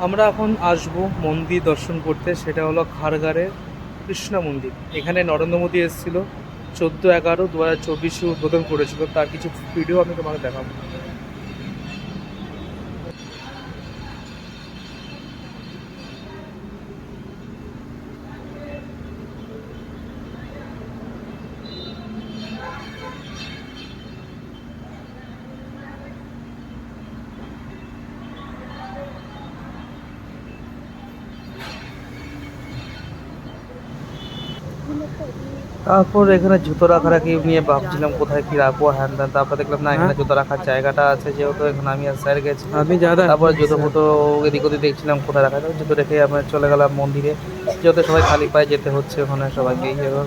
আমরা এখন আসবো মন্দির দর্শন করতে, সেটা হলো খারগারের কৃষ্ণ মন্দির। এখানে নরেন্দ্র মোদী এসেছিল 14/11/2024 উদ্বোধন করেছিল, তার কিছু ভিডিও আমি তোমাকে দেখাবো। তারপর এখানে জুতো রাখারাখি নিয়ে ভাবছিলাম কোথায় কি রাখবো, হ্যান ত্যান। তারপর দেখলাম না, এখানে জুতো রাখার জায়গাটা আছে, যেহেতু এখানে আমি আর স্যার গেছি। তারপরে জুতো ফুতো এদিক ওদিক দেখছিলাম কোথায় রাখা যায়, জুতো রেখে আমরা চলে গেলাম মন্দিরে, যেহেতু সবাই খালি পায়ে যেতে হচ্ছে ওখানে সবাইকে। এবং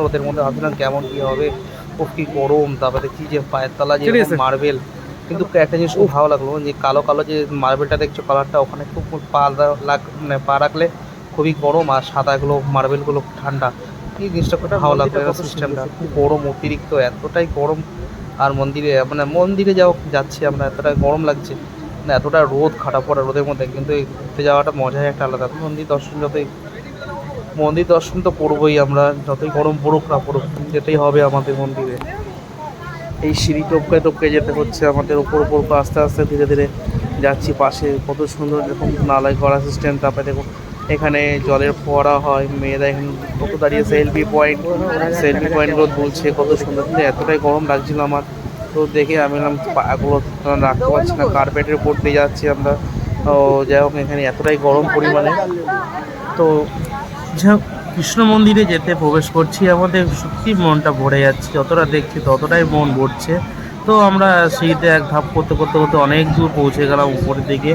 ওদের মধ্যে ভাবছিলাম কেমন কি হবে, ও কি গরম। তারপরে দেখছি যে পায়ের তলা যে মার্বেল, কিন্তু একটা জিনিস খুব ভালো লাগলো, যে কালো কালো যে মার্বেলটা দেখছো কালারটা, ওখানে খুব মানে পা রাখলে খুবই গরম, আর সাদাগুলো মার্বেলগুলো ঠান্ডা। এই জিনিসটা খুব ভালো লাগলো, সিস্টেমটা খুব গরম, অতিরিক্ত এতটাই গরম। আর মন্দিরে মানে মন্দিরে যাচ্ছি আমরা, এতটাই গরম লাগছে, মানে এতটা রোদ, খাটা পড়া রোদের মধ্যে, কিন্তু এই ঘুরতে যাওয়াটা মজাই একটা আলাদা। মন্দির দর্শন তো করবোই আমরা, যতই গরম পড়ুক না পড়ুক, যেতেই হবে আমাদের মন্দিরে। এই সিঁড়ি টপকে টপকে যেতে হচ্ছে আমাদের, উপর উপর আস্তে আস্তে ধীরে ধীরে যাচ্ছি। পাশে কত সুন্দর এরকম নালাই করা সিস্টেম। তারপরে দেখুন এখানে জলের ফোয়ারা হয়, মেয়েরা এখানে কত দাঁড়িয়ে সেলফি পয়েন্টগুলো তুলছে, কত সুন্দর। কিন্তু এতটাই গরম লাগছিল আমার, তো দেখে আমি পাগুলো রাখতে পারছি না, কার্পেটের উপর দিয়ে যাচ্ছি আমরা। তো যাই হোক, এখানে এতটাই গরম পরিমাণে। তো যাই হোক, কৃষ্ণ মন্দিরে যেতে প্রবেশ করছি, আমাদের সত্যি মনটা ভরে যাচ্ছে, যতটা দেখছি ততটাই মন ভরছে। তো আমরা সিঁড়িতে এক ধাপ করতে করতে করতে অনেক দূর পৌঁছে গেলাম উপরের দিকে।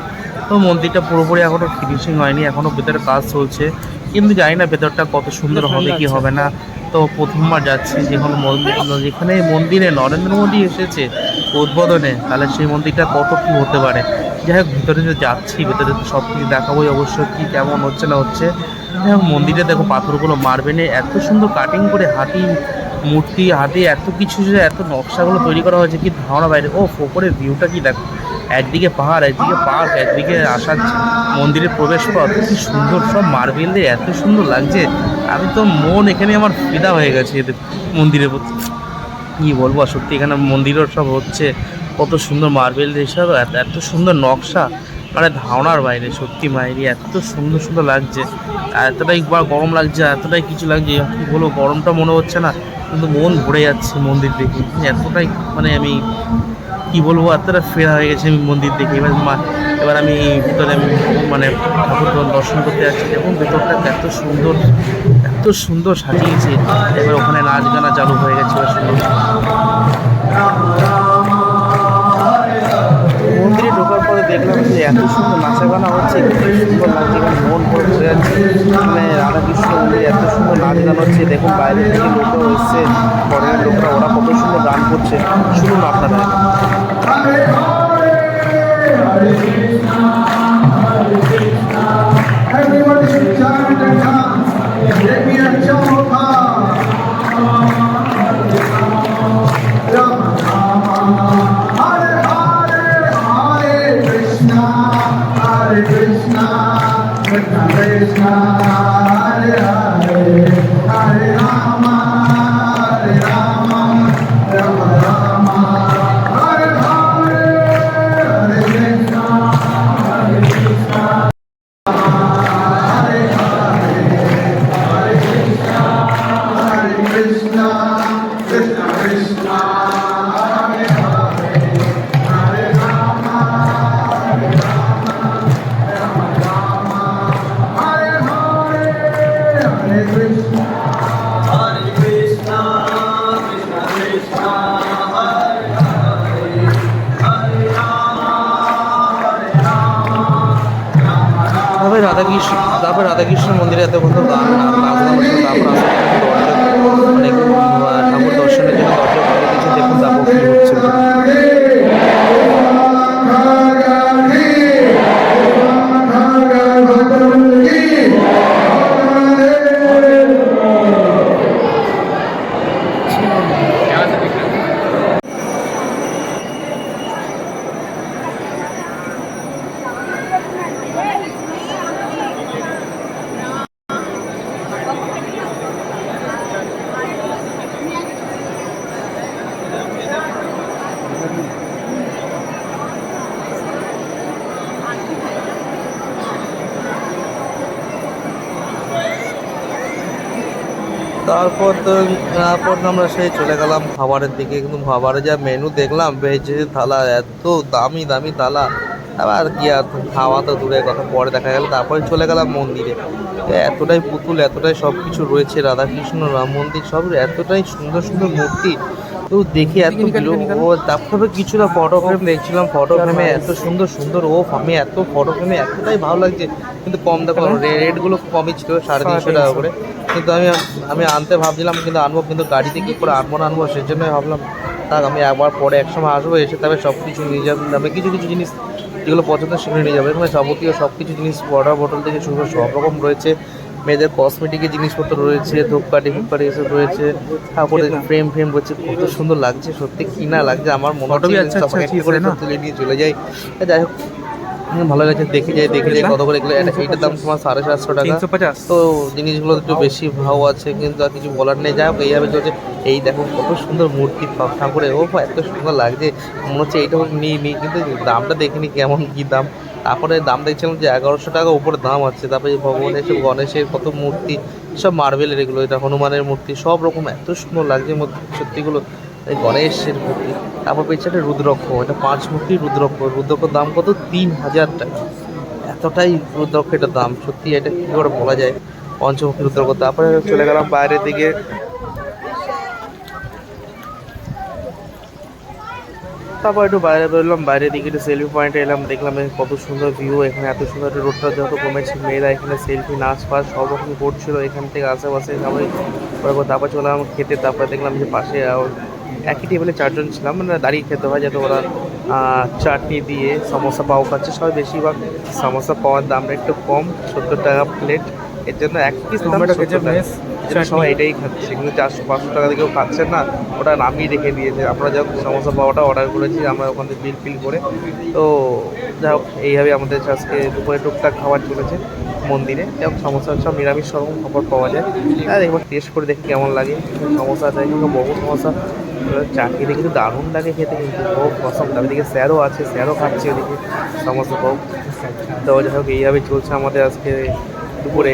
তো মন্দিরটা পুরোপুরি এখনও ফিনিশিং হয়নি, এখনও ভেতরে কাজ চলছে, কিন্তু জানি না ভেতরটা কত সুন্দর হবে কি হবে না। তো প্রথমবার যাচ্ছি যেখানে মন্দিরে নরেন্দ্র মোদী এসেছে উদ্বোধনে, তাহলে সেই মন্দিরটা কত কী হতে পারে। যাই হোক, ভিতরে যে যাচ্ছি, ভেতরে তো সব কিছু দেখাবোই অবশ্য, কী কেমন হচ্ছে না হচ্ছে। যাই হোক, মন্দিরে দেখো পাথরগুলো মার্বেলে এত সুন্দর কাটিং করে, হাতি মূর্তি, হাতি এত কিছু, যে এত নকশাগুলো তৈরি করা হয়েছে, কি ধারণা বাইরে। ও ওপরের ভিউটা কি দেখো, একদিকে পাহাড়, একদিকে পার্ক, একদিকে আসার মন্দিরের প্রবেশ পথ, কি সুন্দর সব মার্বেল দিয়ে এত সুন্দর লাগছে। আমি তো মন এখানে আমার ফিদা হয়ে গেছে এদের মন্দিরের প্রতি। কী বলবো, সত্যি এখানে মন্দিরের সব হচ্ছে, কত সুন্দর মার্বেল দিয়ে সব, এত এত সুন্দর নকশা, মানে ধারণার বাইরে। সত্যি মায়েরি এত সুন্দর সুন্দর লাগছে, এতটাই গরম লাগছে, এতটাই কিছু লাগছে, কী বলবো, গরমটা মনে হচ্ছে না, কিন্তু মন ভরে যাচ্ছে মন্দির দেখে। এতটাই মানে আমি কী বলবো, এতটা ফেরা হয়ে গেছে আমি মন্দির দেখে। এবার আমি ভিতরে আমি মানে ঠাকুর দর্শন করতে যাচ্ছি। দেখুন ভেতরটা এত সুন্দর, এত সুন্দর সাজিয়েছে। এবার ওখানে নাচ গানা চালু হয়ে গেছে, এবার সুন্দর। মন্দিরে ঢোকার পরে দেখলাম যে এত সুন্দর নাচা গানা হচ্ছে, খুবই সুন্দর লাগছে, এখানে মন ভরে ঘুরে যাচ্ছে। মানে রাধাকৃষ্ণ মন্দিরে এত সুন্দর নাচ গান হচ্ছে, দেখুন বাইরে থেকে লোকরাও এসছে, ফরেনের লোকরা, ওরা কত সুন্দর গান করছে, শুনুন আপনারা। Everybody should chant and dance. Let me enjoy. Hare Hare, Hare Krishna, Hare Krishna, Krishna Krishna, Hare Hare, Hare Rama, Hare Rama, Rama Rama, Hare Hare, Hare Krishna, Hare Krishna. তারপরে রাধাকৃষ্ণ মন্দিরে এত বন্ধু গান নাচ গান হচ্ছে। তারপর অনেক ঠাকুর দর্শনের জন্য দরজা খুলে দিয়েছে, দেখুন তারপর কী হচ্ছে। তারপর আমরা সেই চলে গেলাম খাবারের দিকে। কিন্তু খাবারে যা মেনু দেখলাম, ভেজের থালা এত দামি দামি থালা, আবার কি আর খাওয়া তো দূরের কথা, পরে দেখা গেল। তারপরে চলে গেলাম মন্দিরে। এতটাই পুতুল, এতটাই সব কিছু রয়েছে, রাধাকৃষ্ণ, রাম মন্দির, সব এতটাই সুন্দর সুন্দর মূর্তি। তো দেখে এত ও, তারপরে কিছুটা ফটো ফ্রেম দেখছিলাম, ফটো ফ্রেমে এত সুন্দর সুন্দর, আমি এত ফটো ফ্রেমে এতটাই ভালো লাগছে। কিন্তু কম দেখো, রেটগুলো কমই ছিল, 350 টাকা করে। কিন্তু আমি আনতে ভাবছিলাম, কিন্তু আনবো, কিন্তু গাড়িতে কী করে আনবো না আনবো, সেই জন্যই ভাবলাম থাক, আমি একবার পরে এক সময় আসবো, এসে তবে সব কিছু নিয়ে যাবো। আমি কিছু কিছু জিনিস যেগুলো পছন্দ সেগুলো নিয়ে যাবো। এখানে যাবতীয় সব কিছু জিনিস, ওয়াটার বোতল থেকে শুরু করে সব রকম রয়েছে। মেয়েদের কসমেটিকের জিনিসপত্র রয়েছে, ধূপকাঠি ফুপকাঠি এসব রয়েছে। তারপরে ফ্রেম ফ্রেম রয়েছে, কত সুন্দর লাগছে সত্যি, কি না লাগছে আমার মনে হচ্ছে সবাই একটা করে তুলে নিয়ে চলে যাই। যাই হোক, ভালো লাগছে, দেখে যাই কত করে এগুলো। এইটার দাম তোমার 750 টাকা। তো জিনিসগুলো একটু বেশি ভাও আছে, কিন্তু আর কিছু বলার নেই। যাই হোক, এইভাবে চলছে। এই দেখো কত সুন্দর মূর্তি ঠাকুরে, ও এত সুন্দর লাগছে, মনে হচ্ছে এইটা নিই, কিন্তু দামটা দেখিনি কেমন কী দাম। তারপরে দাম দেখছিলাম যে 1100 টাকা উপরে দাম আছে। তারপরে ভগবানের সব, গণেশের কত মূর্তি, সব মার্বেলের এগুলো, এটা হনুমানের মূর্তি, সব রকম এত সুন্দর লাগছে সত্যিগুলো, এই গণেশের মূর্তি। তারপর পেয়েছে একটা রুদ্রক্ষ, এটা 5 মূর্তি রুদ্রক্ষর দাম কত, 3000 টাকা। এতটাই রুদ্রক্ষ এটার দাম, সত্যি এটা কী করে বলা যায়, পঞ্চমুখী রুদ্রক্ষ। তারপরে চলে গেলাম বাইরের দিকে। তারপর একটু বাইরে বেরোলাম, বাইরের দিকে একটু সেলফি পয়েন্টে এলাম, দেখলাম কত সুন্দর ভিউ এখানে, এত সুন্দর একটা রোডটা যত কমেছে, মেয়েরা এখানে সেলফি নাচ ফাচ সব রকম করছিল এখান থেকে আশেপাশে সবাই। তারপর চলে গেলাম খেতে। তারপরে দেখলাম যে পাশে একই টেবিলে 4 জন ছিলাম, মানে দাঁড়িয়ে খেতে হয়, যাতে ওরা চাটনি দিয়ে সমোসা পাও খাচ্ছে সবাই। বেশিরভাগ সমোসা পাওয়ার দামটা একটু কম, 70 টাকা প্লেট। এর জন্য এক পিস দাম 70 টাকা, সবাই এটাই খাচ্ছে। কিন্তু 400-500 টাকা কেউ খাচ্ছেন না, ওটা নামিয়ে রেখে দিয়েছে। আমরা যখন সমোসা পাওয়াটা অর্ডার করেছি, আমরা ওখান থেকে বিল করে। তো যাই হোক, এইভাবে আমাদের আজকে দুপুরে টুকটাক খাবার চলেছে মন্দিরে। যেমন সমোসা সব নিরামিষ রকম খাবার পাওয়া যায়, আর একবার টেস্ট করে দেখি কেমন লাগে। সমোসা আছে, বহু সমোসা, চাটনিটা কিন্তু দারুণ লাগে খেতে, কিন্তু বহু পছন্দ। ওদিকে স্যারও আছে, স্যারও খাচ্ছে ওদিকে সমোসা পাও। তো যাই হোক, এইভাবে চলছে আমাদের আজকে দুপুরে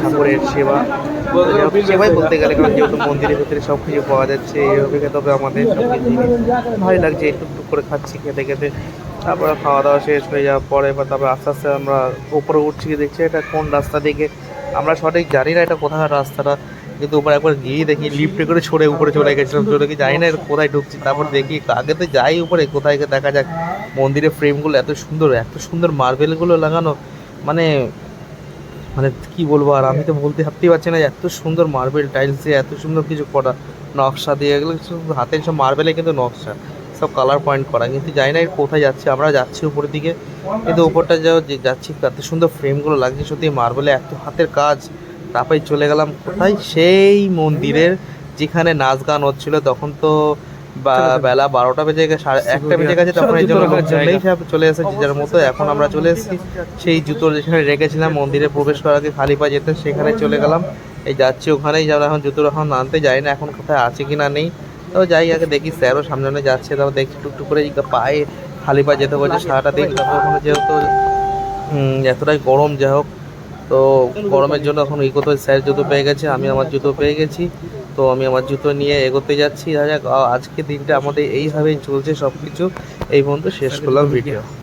ঠাকুরের সেবা। সেবাই বলতে গেলে, কারণ যেহেতু মন্দিরের ভিতরে সব কিছু পাওয়া যাচ্ছে, এইভাবে খেতে হবে আমাদের। সব কিছু ভালোই লাগছে, একটু টুক করে খাচ্ছি খেতে খেতে। তারপরে খাওয়া দাওয়া শেষ হয়ে যাওয়ার পরে তারপরে আস্তে আস্তে আমরা উপরে উঠছি, দেখছি এটা কোন রাস্তা দিকে, আমরা সঠিক জানি না এটা কোথাকার রাস্তাটা। কিন্তু উপরে একবার গিয়ে দেখি, লিফটে করে ছড়ে উপরে চলে গেছিলাম, চলে গিয়ে জানি না কোথায় ঢুকছি। তারপর দেখি আগে তো যাই উপরে, কোথায় দেখা যাক মন্দিরের ফ্রেমগুলো এত সুন্দর মার্বেলগুলো লাগানো, মানে মানে কি বলবো, আর আমি তো ভাবতেই পারছি না, এত সুন্দর মার্বেল টাইলস দিয়ে এত সুন্দর কিছু করা, নকশা দিয়ে, এগুলো হাতের সব মার্বেলে কিন্তু নকশা, সব কালার পয়েন্ট করা। কিন্তু জানি না কোথায় যাচ্ছে, আমরা যাচ্ছি উপরের দিকে, কিন্তু উপরটা যাচ্ছি, এত সুন্দর ফ্রেমগুলো লাগছে সত্যি, মার্বেলে এত হাতের কাজ। তারপরে চলে গেলাম কোথায়, সেই মন্দিরের যেখানে নাচ গান হচ্ছিল। তখন তো বেলা 12টা বেজে গেছে, 1টা বেজে গেছে, তখন এই জন্য চলে এসেছে যার মতো। এখন আমরা চলে এসেছি সেই জুতোর যেখানে রেখেছিলাম মন্দিরে প্রবেশ করার আগে, খালি পা যেতে, সেখানে চলে গেলাম। এই যাচ্ছি ওখানেই যাবো এখন, জুতোর এখন আনতে যাই না এখন, কোথায় আছে কি না নেই। তো যাই আগে দেখি, স্যারও সামনে যাচ্ছে, তারপর দেখছি টুকটুক করে পায়ে খালি পা যেতে বলছে সারাটা দিন। তারপর ওখানে যেহেতু এতটাই গরম, যাই হোক, তো গরমের জন্য এখন এগোতে, স্যার জুতো পেয়ে গেছে, আমি আমার জুতো পেয়ে গেছি। তো আমি আমার জুতো নিয়ে এগোতে যাচ্ছি। আজকে দিনটা আমাদের এইভাবেই চলছে সব কিছু। এই পর্যন্ত শেষ করলাম ভিডিও।